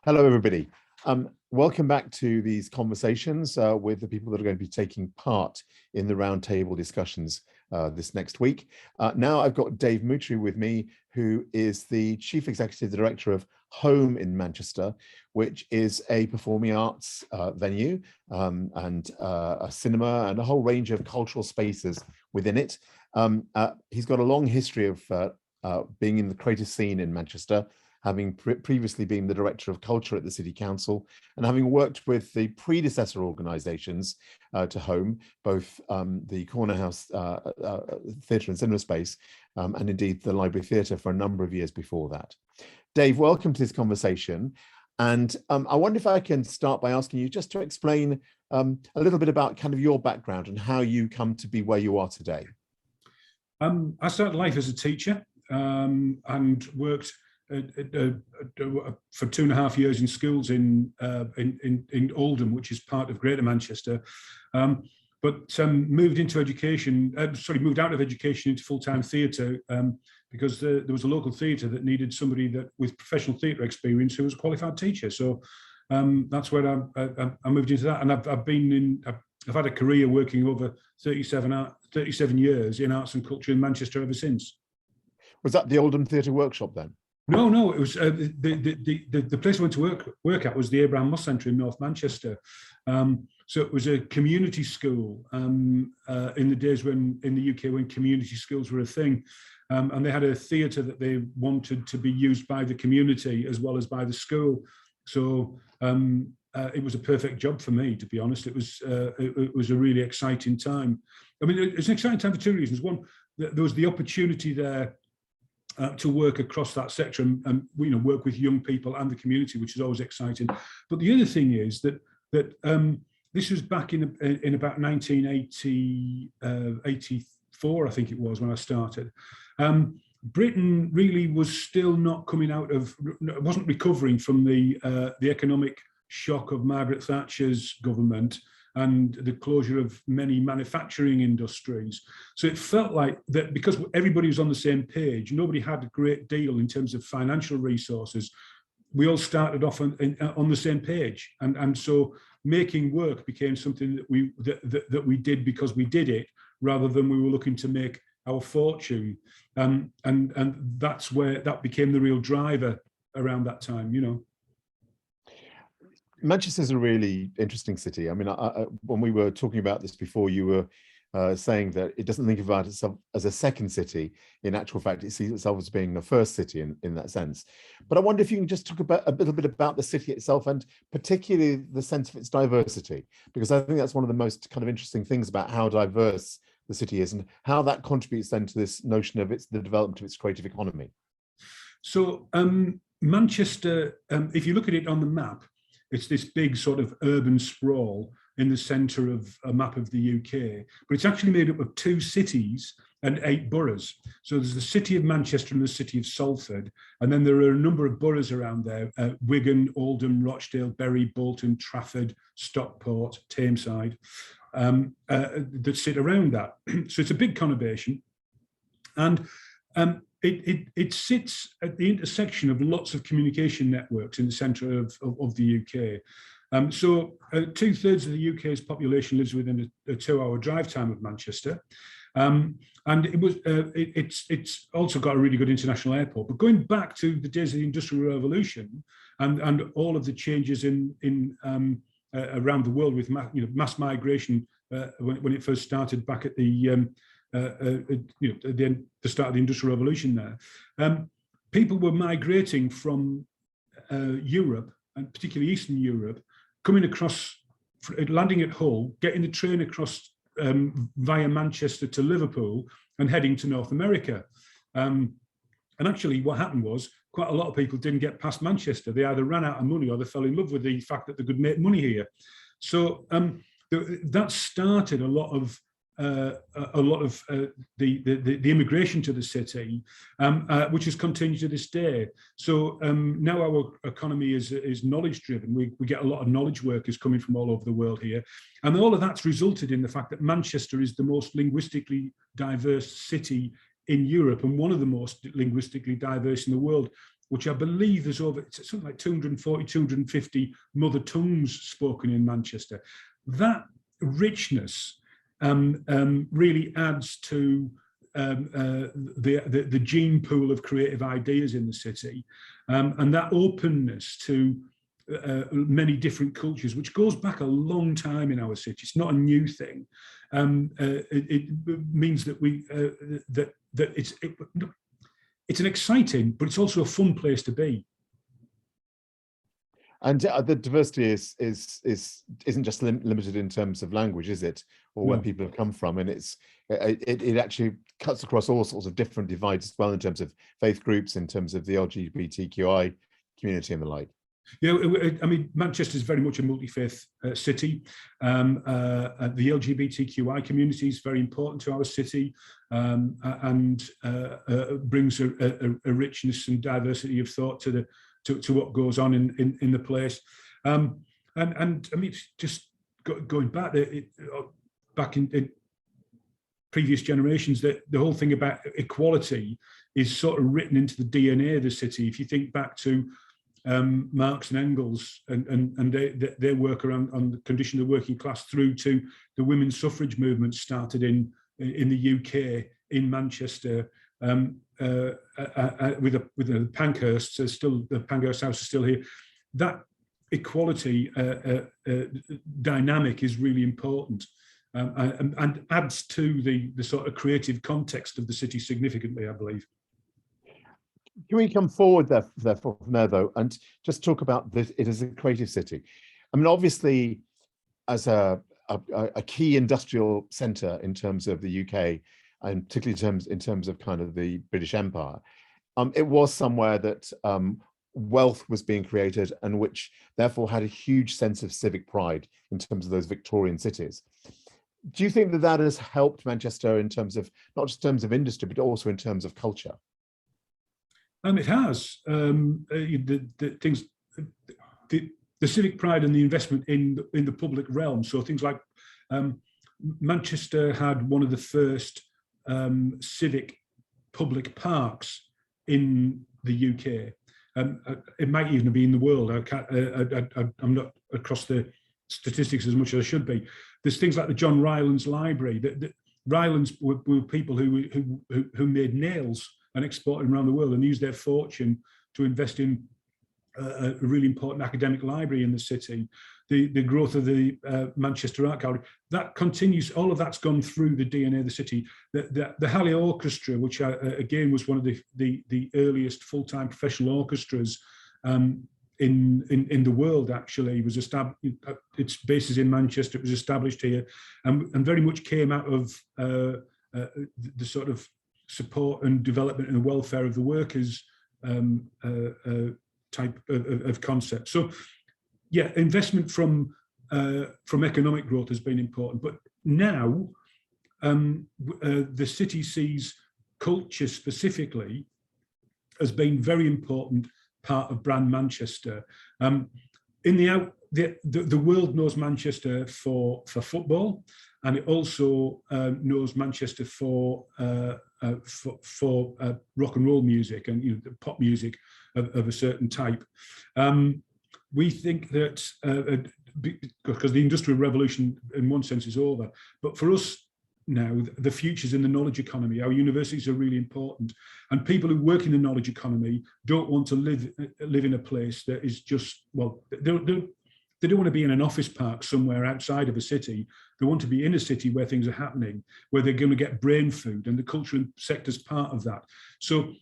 Hello, everybody. Welcome back to these conversations with the people that are going to be taking part in the roundtable discussions this next week. Now I've got Dave Moutrey with me, who is the Chief Executive Director of Home in Manchester, which is a performing arts venue and a cinema and a whole range of cultural spaces within it. He's got a long history of being in the creative scene in Manchester, having previously been the Director of Culture at the City Council, and having worked with the predecessor organisations to Home, both the Corner House Theatre and Cinema Space, and indeed the Library Theatre for a number of years before that. Dave, welcome to this conversation. And I wonder if I can start by asking you just to explain a little bit about kind of your background and how you come to be where you are today. I started life as a teacher and worked for 2.5 years in schools in Oldham, which is part of Greater Manchester, but moved into education. Moved out of education into full-time theatre because there was a local theatre that needed somebody with professional theatre experience who was a qualified teacher. So that's where I moved into that, and I've had a career working over 37 years in arts and culture in Manchester ever since. Was that the Oldham Theatre Workshop then? No, it was the place I went to work at was the Abraham Moss Centre in North Manchester. So it was a community school in the days when in the UK when community schools were a thing, and they had a theatre that they wanted to be used by the community as well as by the school. So it was a perfect job for me, to be honest. It was a really exciting time. I mean, it's an exciting time for two reasons. One, there was the opportunity there to work across that sector and work with young people and the community, which is always exciting. But the other thing is that this was back in about 1984, I think it was, when I started. Britain really was still not wasn't recovering from the economic shock of Margaret Thatcher's government and the closure of many manufacturing industries. So it felt like that because everybody was on the same page, nobody had a great deal in terms of financial resources. We all started off on the same page. And so making work became something that we did because we did it, rather than we were looking to make our fortune. And that's where that became the real driver around that time, Manchester is a really interesting city. I mean, when we were talking about this before, you were saying that it doesn't think about itself as a second city. In actual fact, it sees itself as being the first city in that sense. But I wonder if you can just talk about a little bit about the city itself, and particularly the sense of its diversity, because I think that's one of the most kind of interesting things about how diverse the city is and how that contributes then to this notion of the development of its creative economy. So Manchester, if you look at it on the map, it's this big sort of urban sprawl in the centre of a map of the UK, but it's actually made up of 2 cities and 8 boroughs. So there's the city of Manchester and the city of Salford, and then there are a number of boroughs around there, Wigan, Oldham, Rochdale, Bury, Bolton, Trafford, Stockport, Tameside, that sit around that. So it's a big conurbation, and it sits at the intersection of lots of communication networks in the centre of the UK. So 2/3 of the UK's population lives within a 2-hour drive time of Manchester. And it's also got a really good international airport. But going back to the days of the Industrial Revolution and all of the changes in around the world with mass migration when it first started back at the start of the Industrial Revolution there, people were migrating from Europe, and particularly Eastern Europe, coming across, landing at Hull, getting the train across via Manchester to Liverpool and heading to North America. And actually what happened was quite a lot of people didn't get past Manchester. They either ran out of money or they fell in love with the fact that they could make money here. So that started a lot of the immigration to the city, which has continued to this day. So now our economy is knowledge driven. We get a lot of knowledge workers coming from all over the world here, and all of that's resulted in the fact that Manchester is the most linguistically diverse city in Europe and one of the most linguistically diverse in the world. which I believe there's over something like 240, 250 mother tongues spoken in Manchester. That richness really adds to the gene pool of creative ideas in the city, and that openness to many different cultures, which goes back a long time in our city. It's not a new thing. It means that it's an exciting, but it's also a fun place to be. And the diversity isn't just limited in terms of language, is it, or where people have come from? And it actually cuts across all sorts of different divides as well, in terms of faith groups, in terms of the LGBTQI community and the like. Yeah, I mean, Manchester is very much a multi-faith city. The LGBTQI community is very important to our city, and brings a richness and diversity of thought to what goes on in the place. And I mean, it's just going back in previous generations, that the whole thing about equality is sort of written into the DNA of the city. If you think back to Marx and Engels and their work around on the condition of the working class, through to the women's suffrage movement started in the UK, in Manchester, with the Pankhursts, the Pankhurst House is still here. That equality dynamic is really important, and adds to the sort of creative context of the city significantly, I believe. Can we come forward therefore from there, though, and just talk about it as a creative city? I mean, obviously, as a key industrial centre in terms of the UK, and particularly in terms of kind of the British Empire, it was somewhere that wealth was being created, and which therefore had a huge sense of civic pride in terms of those Victorian cities. Do you think that has helped Manchester in terms of, not just in terms of industry, but also in terms of culture? It has. The civic pride and the investment in the public realm. So things like Manchester had one of the first civic public parks in the UK. It might even be in the world. I'm not across the statistics as much as I should be. There's things like the John Rylands Library. The Rylands were people who made nails and exported them around the world, and used their fortune to invest in a really important academic library in the city. The growth of the Manchester Art Gallery, that continues. All of that's gone through the DNA of the city. The Halley Orchestra, which again was one of the earliest full-time professional orchestras in the world, actually was established. Its base is in Manchester. It was established here, and very much came out of the sort of support and development and welfare of the workers type of concept. So, yeah, investment from economic growth has been important, but now the city sees culture specifically as being very important part of brand Manchester. The world knows Manchester for football, and it also knows Manchester for rock and roll music and pop music of a certain type. We think that because the Industrial Revolution in one sense is over, but for us now, the future's in the knowledge economy. Our universities are really important, and people who work in the knowledge economy don't want to live in a place that is just, well, they don't want to be in an office park somewhere outside of a city. They want to be in a city where things are happening, where they're going to get brain food, and the cultural sector's part of that. So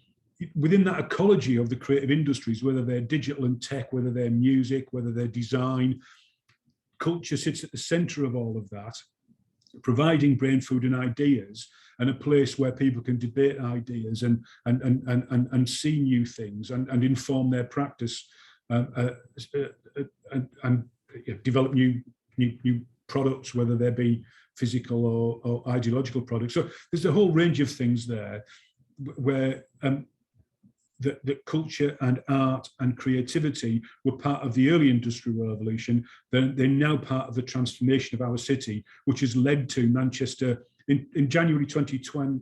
within that ecology of the creative industries, whether they're digital and tech, whether they're music, whether they're design, culture sits at the center of all of that, providing brain food and ideas, and a place where people can debate ideas and see new things and inform their practice, and develop new products, whether they be physical or ideological products. So there's a whole range of things there where that culture and art and creativity were part of the early industrial revolution. They're now part of the transformation of our city, which has led to Manchester in January 2020.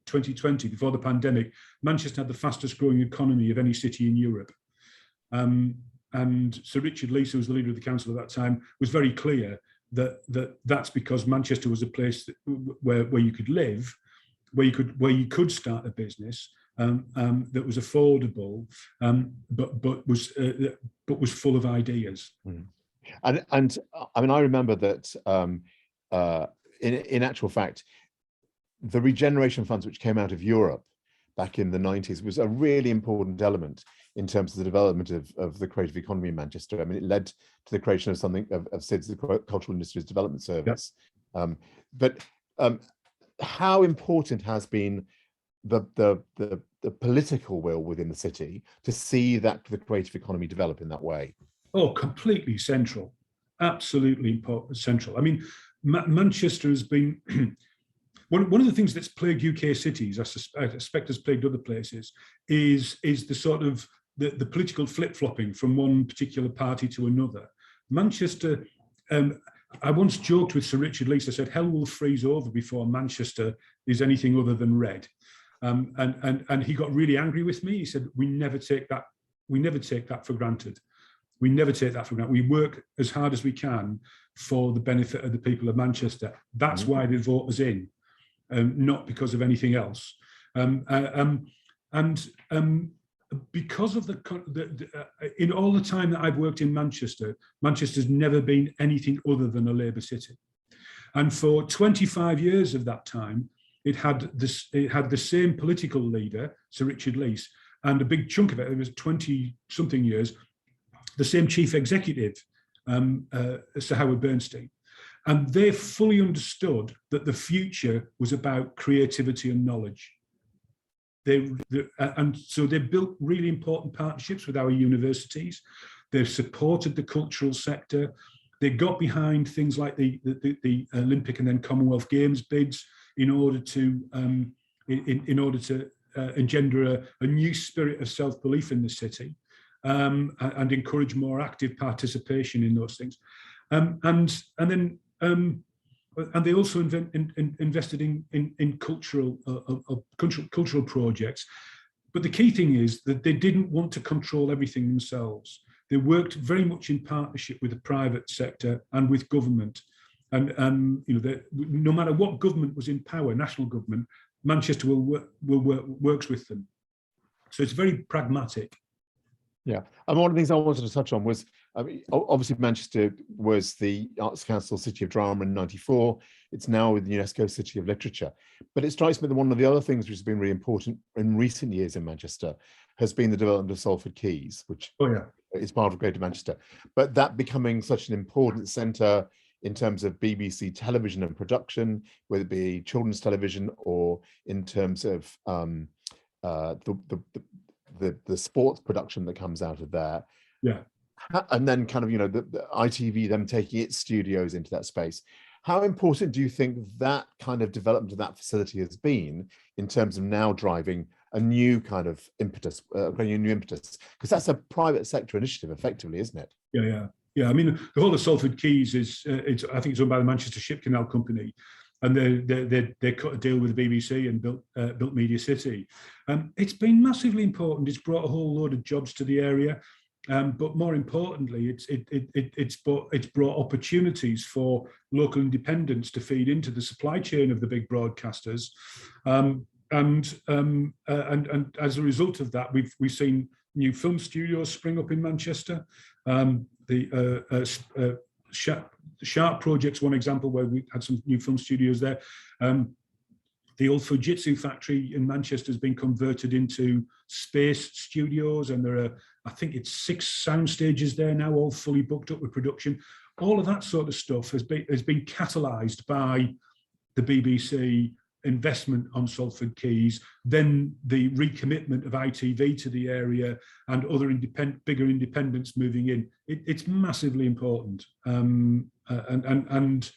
2020, before the pandemic, Manchester had the fastest growing economy of any city in Europe. And Sir Richard Leese, who was the leader of the council at that time, was very clear that's because Manchester was a place where you could live, where you could start a business, that was affordable, but was full of ideas. And I mean, I remember that in actual fact, the regeneration funds which came out of Europe back in the 90s was a really important element in terms of the development of the creative economy in Manchester. I mean, it led to the creation of something of SIDS, the Cultural Industries Development Service. Yep. But how important has been the political will within the city to see that the creative economy develop in that way? Oh, completely central, absolutely important, central. I mean, Manchester has been one of the things that's plagued UK cities, I suspect has plagued other places, is the sort of the political flip-flopping from one particular party to another. Manchester, I once joked with Sir Richard Leese, I said, hell will freeze over before Manchester is anything other than red. And he got really angry with me. He said, we never take that for granted. We never take that for granted. We work as hard as we can for the benefit of the people of Manchester. That's why they vote us in, not because of anything else. Because of in all the time that I've worked in Manchester, Manchester's never been anything other than a Labour city. And for 25 years of that time, it had the same political leader, Sir Richard Leese, and a big chunk of it was 20-something years, the same chief executive, Sir Howard Bernstein. And they fully understood that the future was about creativity and knowledge. And so they built really important partnerships with our universities. They've supported the cultural sector. They got behind things like the Olympic and then Commonwealth Games bids in order to engender a new spirit of self-belief in the city, and encourage more active participation in those things. And they also invested in cultural projects. But the key thing is that they didn't want to control everything themselves. They worked very much in partnership with the private sector and with government. And no matter what government was in power, national government, Manchester works with them. So it's very pragmatic. Yeah, and one of the things I wanted to touch on was, I mean, obviously Manchester was the Arts Council City of Drama in '94. It's now with the UNESCO City of Literature. But it strikes me that one of the other things which has been really important in recent years in Manchester has been the development of Salford Quays, which is part of Greater Manchester. But that becoming such an important centre in terms of BBC television and production, whether it be children's television or in terms of the sports production that comes out of there. Yeah. And then kind of, the ITV, them taking its studios into that space. How important do you think that kind of development of that facility has been in terms of now driving a new kind of impetus, bringing a new impetus? Because that's a private sector initiative effectively, isn't it? Yeah. I mean, the whole of Salford Quays is, I think it's owned by the Manchester Ship Canal Company. And they cut a deal with the BBC and built Media City. It's been massively important. It's brought a whole load of jobs to the area, but more importantly, it's brought opportunities for local independents to feed into the supply chain of the big broadcasters, and as a result of that, we've seen new film studios spring up in Manchester. The Sharp Project's one example where we had some new film studios there. The old Fujitsu factory in Manchester has been converted into space studios, and there are, I think it's 6 sound stages there now, all fully booked up with production. All of that sort of stuff has been catalysed by the BBC investment on Salford Quays, then the recommitment of ITV to the area and other bigger independents moving in. It's massively important, it's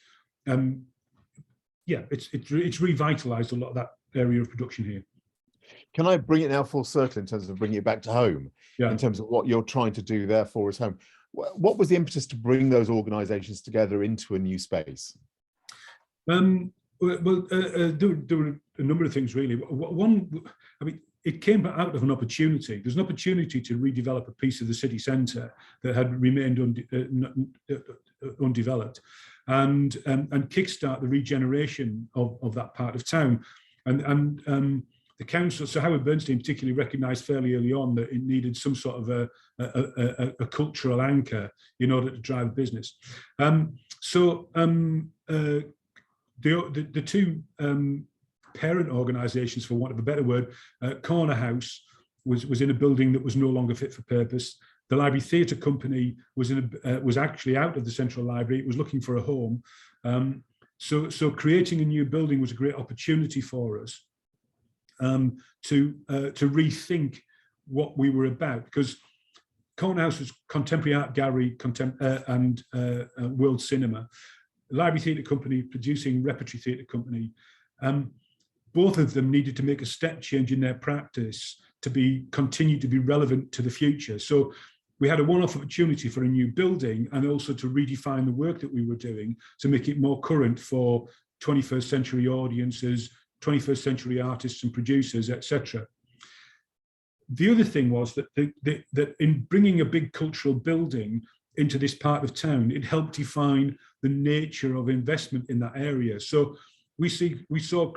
revitalised a lot of that area of production here. Can I bring it now full circle in terms of bringing it back to home? In terms of what you're trying to do there for us home. What was the impetus to bring those organisations together into a new space? There were a number of things really. One, I mean, it came out of an opportunity. There's an opportunity to redevelop a piece of the city centre that had remained undeveloped, and kickstart the regeneration of that part of town. And the council, so Howard Bernstein particularly recognised fairly early on that it needed some sort of a cultural anchor in order to drive business. The two parent organisations, for want of a better word, Corner House was in a building that was no longer fit for purpose. The Library Theatre Company was actually out of the Central Library. It was looking for a home. So creating a new building was a great opportunity for us to rethink what we were about, because Corner House was contemporary art gallery and world cinema. Library Theatre Company producing repertory theatre company. Both of them needed to make a step change in their practice to continue to be relevant to the future. So we had a one-off opportunity for a new building, and also to redefine the work that we were doing to make it more current for 21st century audiences, 21st century artists and producers, etc. The other thing was that in bringing a big cultural building into this part of town, it helped define the nature of investment in that area. So we saw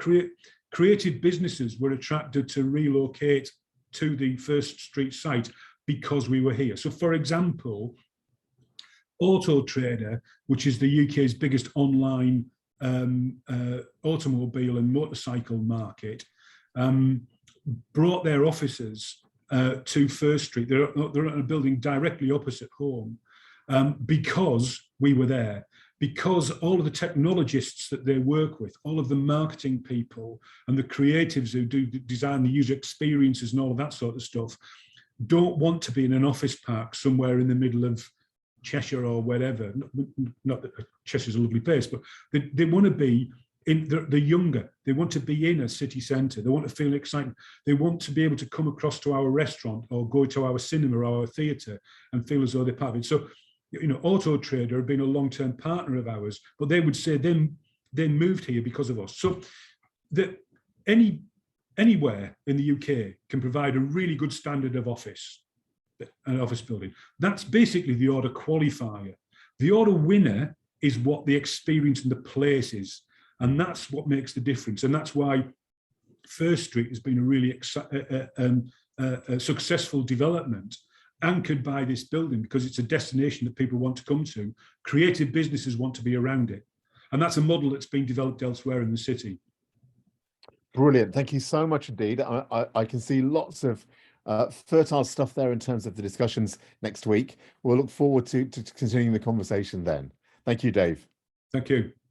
creative businesses were attracted to relocate to the First Street site because we were here. So for example, Auto Trader, which is the UK's biggest online automobile and motorcycle market, brought their offices to First Street. They're in a building directly opposite home, because we were there, because all of the technologists that they work with, all of the marketing people and the creatives who do design the user experiences and all of that sort of stuff, don't want to be in an office park somewhere in the middle of Cheshire or wherever. Not that Cheshire's a lovely place, but they want to be in, they're younger. They want to be in a city centre. They want to feel excitement. They want to be able to come across to our restaurant or go to our cinema or our theatre and feel as though they're part of it. So, you know, Auto Trader have been a long-term partner of ours, but they would say they moved here because of us. So that anywhere in the UK can provide a really good standard of office, an office building. That's basically the order qualifier. The order winner is what the experience and the place is. And that's what makes the difference. And that's why First Street has been a really successful development, anchored by this building, because it's a destination that people want to come to. Creative businesses want to be around it. And that's a model that's been developed elsewhere in the city. Brilliant. Thank you so much indeed. I can see lots of fertile stuff there in terms of the discussions next week. We'll look forward to continuing the conversation then. Thank you, Dave. Thank you.